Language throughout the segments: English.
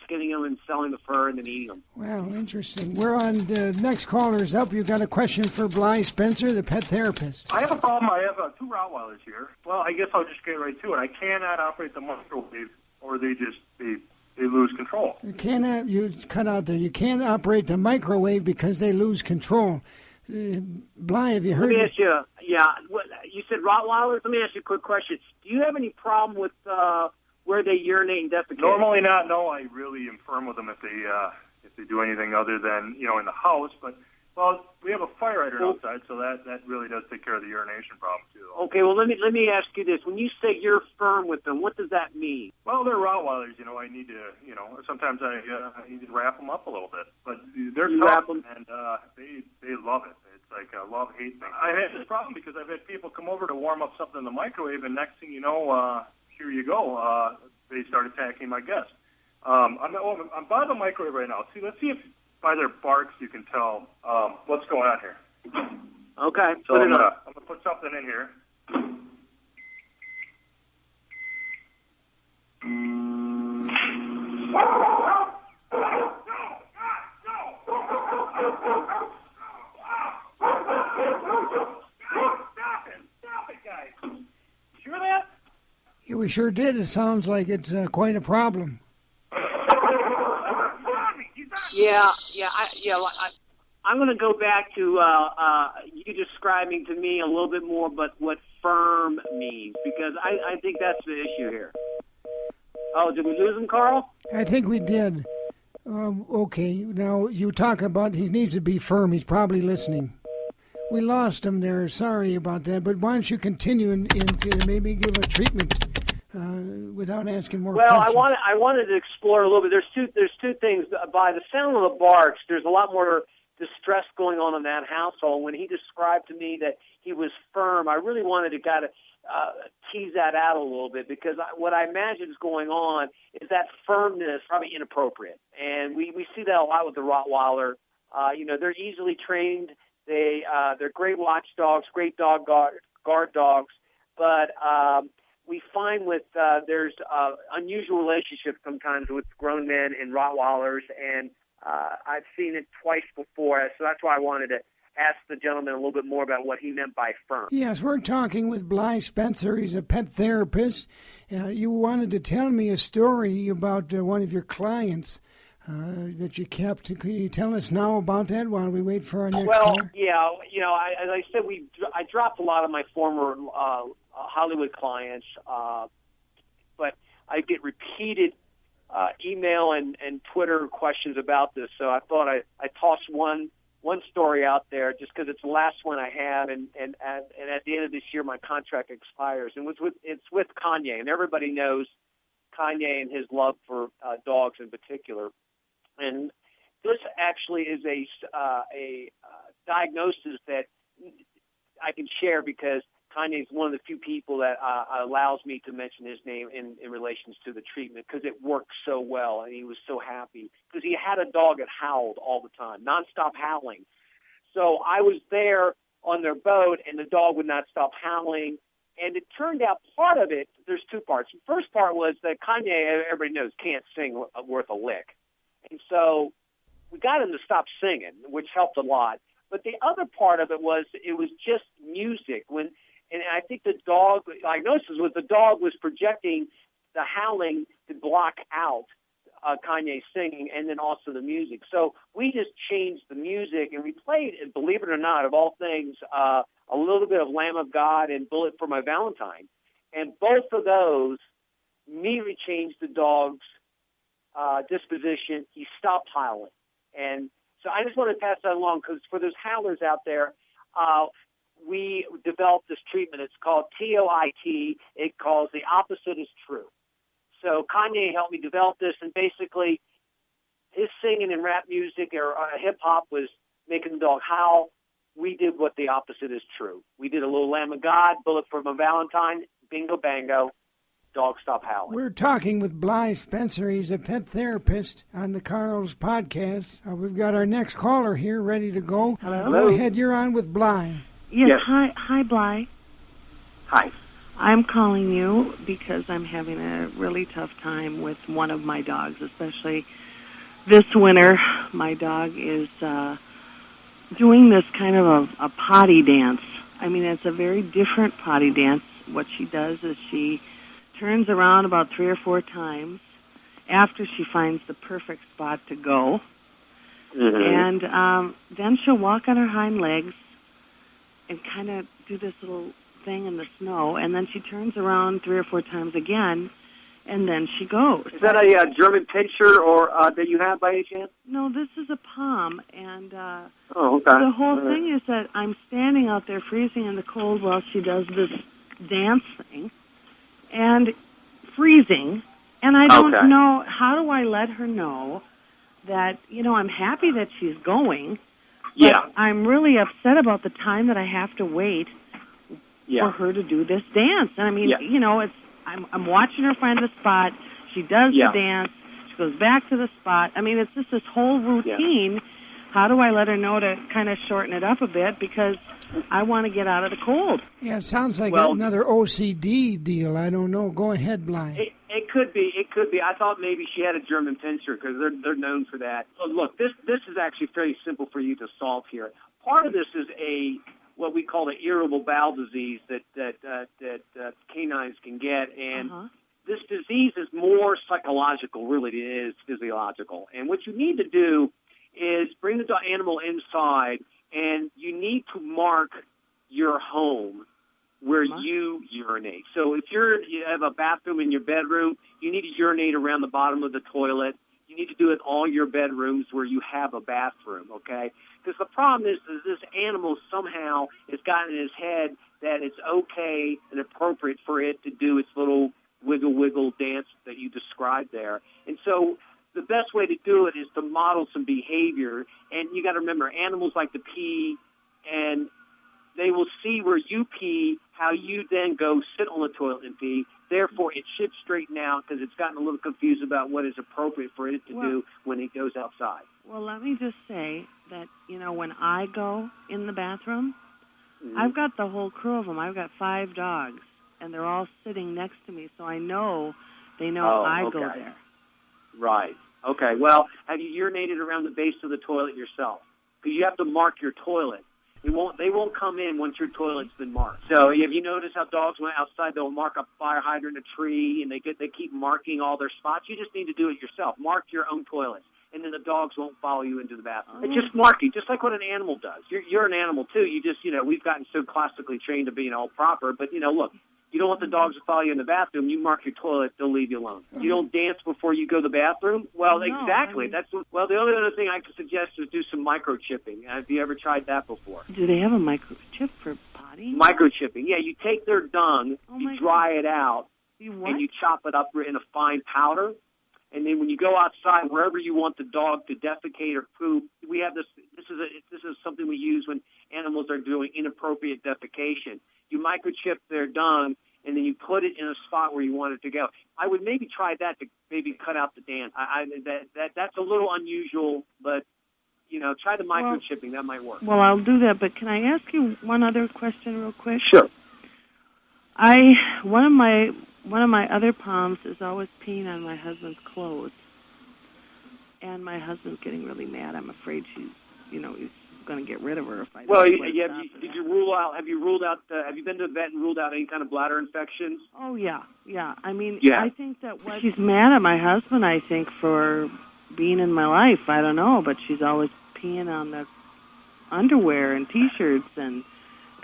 getting them and selling the fur and then eating them. Well, interesting. We're on the next caller's up. You've got a question for Bly Spencer, the pet therapist. I have a problem. I have 2 Rottweilers here. Well, I guess I'll just get right to it. I cannot operate the microwave, or they lose control. You cut out there. You can't operate the microwave because they lose control. Bly, have you heard? Let me ask you. You said Rottweilers. Let me ask you a quick question. Do you have any problem with where they urinate and defecate? Normally not. No, I really am firm with them if they do anything other than in the house. But we have a fire hydrant outside, so that really does take care of the urination problem too. Okay. Well, let me ask you this: when you say you're firm with them, what does that mean? Well, they're Rottweilers. I need to sometimes I need to wrap them up a little bit, but they're tough and they love it. It's like a love-hate thing. I had this problem because I've had people come over to warm up something in the microwave, and next thing you know, here you go. They start attacking my guests. I'm by the microwave right now. Let's see if by their barks you can tell what's going on here. Okay. So I'm gonna put something in here. Yeah, we sure did. It sounds like it's quite a problem. I'm going to go back to you describing to me a little bit more, but what firm means, because I think that's the issue here. Oh, did we lose him, Carl? I think we did. Okay, now you talk about he needs to be firm. He's probably listening. We lost him there. Sorry about that. But why don't you continue and maybe give a treatment without asking more questions? Well, I wanted to explore a little bit. There's two things. By the sound of the barks, there's a lot more distress going on in that household. When he described to me that he was firm, I really wanted to kind of tease that out a little bit, because what I imagine is going on is that firmness probably inappropriate. And we see that a lot with the Rottweiler. They're easily trained. They're great watchdogs, great dog guard dogs, but we find there's unusual relationships sometimes with grown men and Rottweilers, and I've seen it twice before, so that's why I wanted to ask the gentleman a little bit more about what he meant by firm. Yes, we're talking with Bly Spencer. He's a pet therapist. You wanted to tell me a story about one of your clients that you kept. Can you tell us now about that while we wait for our next caller? Yeah, as I said, I dropped a lot of my former Hollywood clients, but I get repeated email and Twitter questions about this, so I thought I tossed one story out there just because it's the last one I have, and at the end of this year my contract expires, and it's with Kanye, and everybody knows Kanye and his love for dogs in particular. And this actually is a diagnosis that I can share because Kanye is one of the few people that allows me to mention his name in relations to the treatment, because it worked so well and he was so happy, because he had a dog that howled all the time, nonstop howling. So I was there on their boat and the dog would not stop howling. And it turned out part of it, there's two parts. The first part was that Kanye, everybody knows, can't sing worth a lick. And so we got him to stop singing, which helped a lot. But the other part of it was just music. And I think the diagnosis was the dog was projecting the howling to block out Kanye singing and then also the music. So we just changed the music and we played, believe it or not, of all things, a little bit of Lamb of God and Bullet for My Valentine. And both of those immediately changed the dog's disposition. He stopped howling. And so I just want to pass that along, because for those howlers out there, we developed this treatment. It's called TOIT. It calls The Opposite is True. So Kanye helped me develop this, and basically his singing and rap music or hip-hop was making the dog howl. We did what the opposite is true. We did a little Lamb of God, Bullet for My Valentine, bingo bango, dog stop howling. We're talking with Bly Spencer. He's a pet therapist on the Carl's podcast. We've got our next caller here ready to go. Hello. Go ahead, you're on with Bly. Yes. Hi, Bly. Hi. I'm calling you because I'm having a really tough time with one of my dogs, especially this winter. My dog is doing this kind of a potty dance. I mean, it's a very different potty dance. What she does is she turns around about 3 or 4 times after she finds the perfect spot to go. Mm-hmm. And then she'll walk on her hind legs and kind of do this little thing in the snow, and then she turns around 3 or 4 times again, and then she goes. Is that a German pinscher or that you have by any chance? No, this is a palm, and okay. The whole thing is that I'm standing out there freezing in the cold while she does this dance thing, and freezing, and I don't know, how do I let her know that, I'm happy that she's going, but I'm really upset about the time that I have to wait for her to do this dance. And I mean, I'm watching her find the spot. She does the dance. She goes back to the spot. I mean, it's just this whole routine. Yeah. How do I let her know to kind of shorten it up a bit, because I want to get out of the cold? Yeah, it sounds like another OCD deal. I don't know. Go ahead, Bly. It could be. It could be. I thought maybe she had a German pinscher because they're known for that. So look, this is actually fairly simple for you to solve here. Part of this is what we call the irritable bowel disease that canines can get, and this disease is more psychological, really, than it is physiological. And what you need to do is bring the animal inside, and you need to mark your home where you urinate. So if you have a bathroom in your bedroom, you need to urinate around the bottom of the toilet. You need to do it in all your bedrooms where you have a bathroom, okay? Because the problem is this animal somehow has gotten in his head that it's okay and appropriate for it to do its little wiggle dance that you described there. And so the best way to do it is to model some behavior. And you got to remember, animals like to pee, and they will see where you pee, how you then go sit on the toilet and pee. Therefore, it should straighten out because it's gotten a little confused about what is appropriate for it to do when it goes outside. Well, let me just say that, when I go in the bathroom, I've got the whole crew of them. I've got 5 dogs, and they're all sitting next to me, so I know they know I go there. Right. Okay. Well, have you urinated around the base of the toilet yourself? Because you have to mark your toilet. They won't come in once your toilet's been marked. So have you noticed how dogs went outside? They'll mark a fire hydrant, a tree, and they keep marking all their spots. You just need to do it yourself. Mark your own toilet, and then the dogs won't follow you into the bathroom. It's just marking, just like what an animal does. You're an animal too. You just we've gotten so classically trained to being all proper. But look, you don't want the dogs to follow you in the bathroom. You mark your toilet, they'll leave you alone. You don't dance before you go to the bathroom? Well, exactly. The only other thing I could suggest is do some microchipping. Have you ever tried that before? Do they have a microchip for potty? Microchipping. Yeah, you take their dung, you dry it out, and you chop it up in a fine powder. And then when you go outside, wherever you want the dog to defecate or poop, we have this. This is something we use when animals are doing inappropriate defecation. You microchip their dung, and then you put it in a spot where you want it to go. I would maybe try that to maybe cut out the dance. That's a little unusual, but try the microchipping. That might work. Well, I'll do that. But can I ask you one other question, real quick? Sure. One of my other palms is always peeing on my husband's clothes, and my husband's getting really mad. I'm afraid he's going to get rid of her if I don't. Well, have you ruled out? Have you been to the vet and ruled out any kind of bladder infections? Oh yeah. I mean, I think that she's mad at my husband. I think for being in my life. I don't know, but she's always peeing on the underwear and T-shirts and.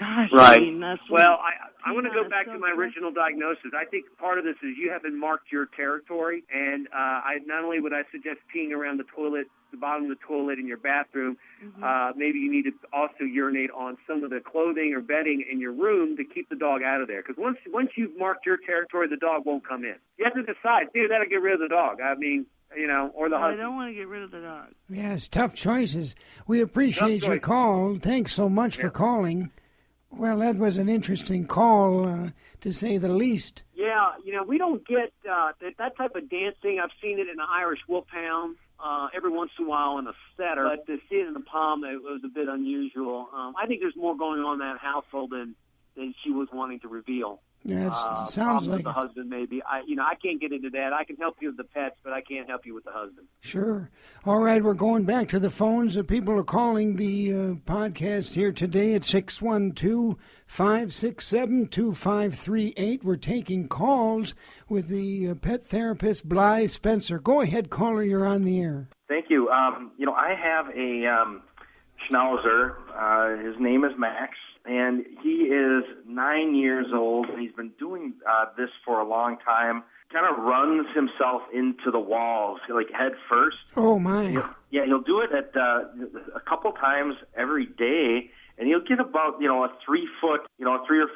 Gosh, right. I mean, well, I want to go back to my original diagnosis. I think part of this is you haven't marked your territory, and not only would I suggest peeing around the toilet, the bottom of the toilet in your bathroom, maybe you need to also urinate on some of the clothing or bedding in your room to keep the dog out of there. Because once you've marked your territory, the dog won't come in. You have to decide, either that or get rid of the dog. I mean, or the husband. I don't want to get rid of the dog. Yes, tough choices. We appreciate your call. Thanks so much for calling. Well, that was an interesting call, to say the least. Yeah, we don't get that type of dancing. I've seen it in the Irish Wolfhound every once in a while in a setter, but to see it in the palm, it was a bit unusual. I think there's more going on in that household than she was wanting to reveal. Yeah, sounds problem like with the it. husband, maybe. I can't get into that. I can help you with the pets, but I can't help you with the husband. Sure. All right, we're going back to the phones. The people are calling the podcast here today at 612-567-2538. We're taking calls with the pet therapist, Bly Spencer. Go ahead, caller. You're on the air. Thank you. I have a Schnauzer. His name is Max, and he is 9 years old, and he's been doing this for a long time. Kind of runs himself into the walls, like head first. Oh, my. He'll do it at a couple times every day, and he'll get about, a 3 or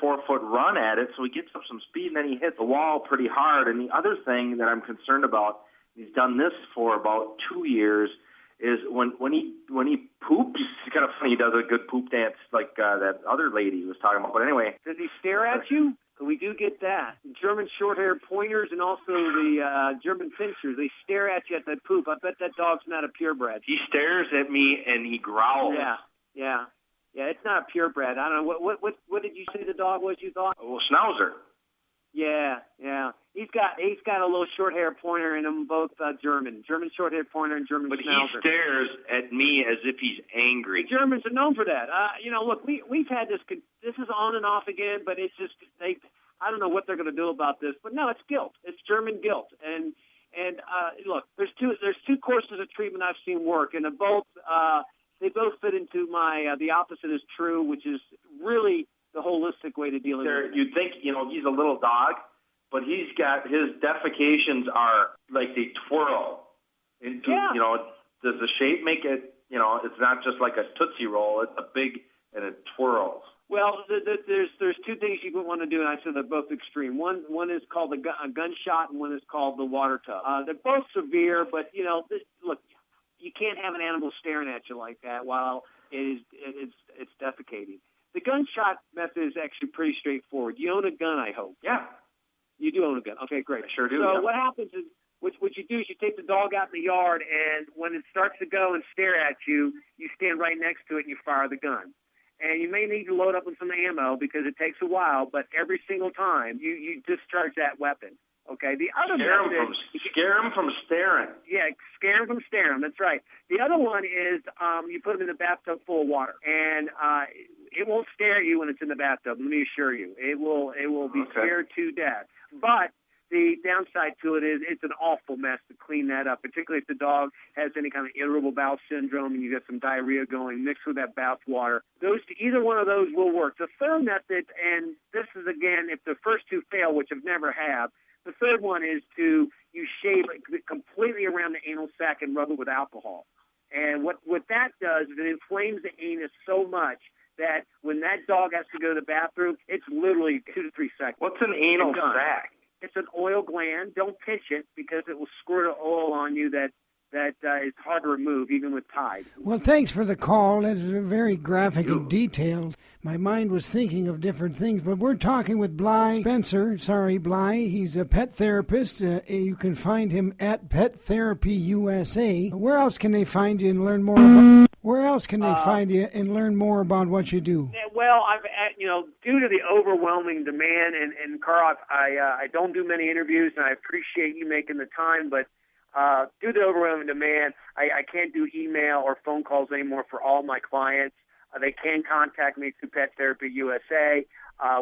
4 foot run at it, so he gets up some speed, and then he hits the wall pretty hard. And the other thing that I'm concerned about, he's done this for about 2 years, is when he poops. It's kind of funny. He does a good poop dance like that other lady was talking about. But anyway, does he stare at you? We do get that. German short-haired pointers and also the German pinschers, they stare at you at that poop. I bet that dog's not a purebred. He stares at me and he growls. Yeah. It's not a purebred. I don't know what did you say the dog was? You thought? Well, Schnauzer. Yeah. He's got a little short-haired pointer in them, both German short-haired pointer and German but Schnauzer. But he stares at me as if he's angry. The Germans are known for that. Look, we've had this. This is on and off again, but it's just I don't know what they're going to do about this, but no, it's guilt. It's German guilt, and look, there's two courses of treatment I've seen work, and they both fit into my the opposite is true, which is really the holistic way to deal with it. You'd think, he's a little dog, but he's got his defecations are like they twirl into, does the shape make it, it's not just like a Tootsie Roll, it's a big, and it twirls. Well, there's two things you would want to do, and I said they're both extreme. One is called a gunshot, and one is called the water tub. They're both severe, but, look, you can't have an animal staring at you like that while it's defecating. The gunshot method is actually pretty straightforward. You own a gun, I hope. Yeah. You do own a gun. Okay, great. I sure do. So what happens is, what you do is you take the dog out in the yard, and when it starts to go and stare at you, you stand right next to it and you fire the gun. And you may need to load up with some ammo because it takes a while, but every single time you discharge that weapon. Okay, the other scare him from staring. Yeah, scare him from staring. That's right. The other one is you put him in a bathtub full of water, and it won't scare you when it's in the bathtub. Let me assure you, it will be scared to death. But the downside to it is it's an awful mess to clean that up, particularly if the dog has any kind of irritable bowel syndrome and you got some diarrhea going mixed with that bath water. Either one of those will work. The third method, and this is again, if the first two fail, which have never have. The third one is you shave it completely around the anal sac and rub it with alcohol. And what that does is it inflames the anus so much that when that dog has to go to the bathroom, it's literally 2 to 3 seconds. What's an anal sac? It's an oil gland. Don't pinch it because it will squirt oil on you that is hard to remove, even with Tide. Well, thanks for the call. That's very graphic and detailed. My mind was thinking of different things, but we're talking with Bly Spencer. Sorry, Bly. He's a pet therapist. You can find him at Pet Therapy USA. Where else can they find you and learn more about? Where else can they find you and learn more about what you do? Well, due to the overwhelming demand, and Carl, I don't do many interviews, and I appreciate you making the time, but due to the overwhelming demand, I can't do email or phone calls anymore for all my clients. They can contact me through Pet Therapy USA.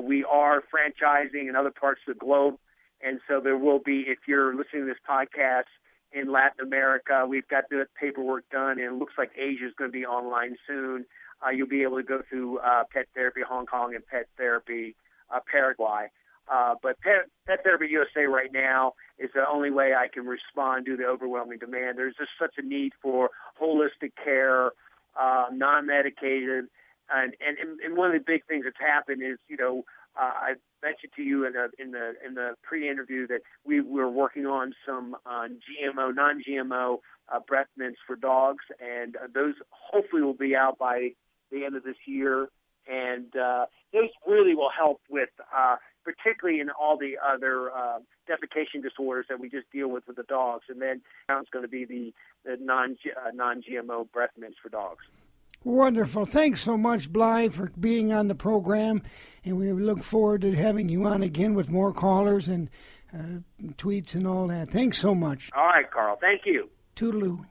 We are franchising in other parts of the globe, and so there will be, if you're listening to this podcast in Latin America, we've got the paperwork done, and it looks like Asia is going to be online soon. You'll be able to go through Pet Therapy Hong Kong and Pet Therapy Paraguay. But Pet Therapy USA right now is the only way I can respond to the overwhelming demand. There's just such a need for holistic care, non-medicated, and one of the big things that's happened is, I mentioned to you in the pre-interview that we were working on some non-GMO breath mints for dogs, and those hopefully will be out by the end of this year, and those really will help with particularly in all the other defecation disorders that we just deal with the dogs. And then now it's going to be the non-GMO breath mints for dogs. Wonderful. Thanks so much, Bly, for being on the program, and we look forward to having you on again with more callers and tweets and all that. Thanks so much. All right, Carl. Thank you. Toodaloo.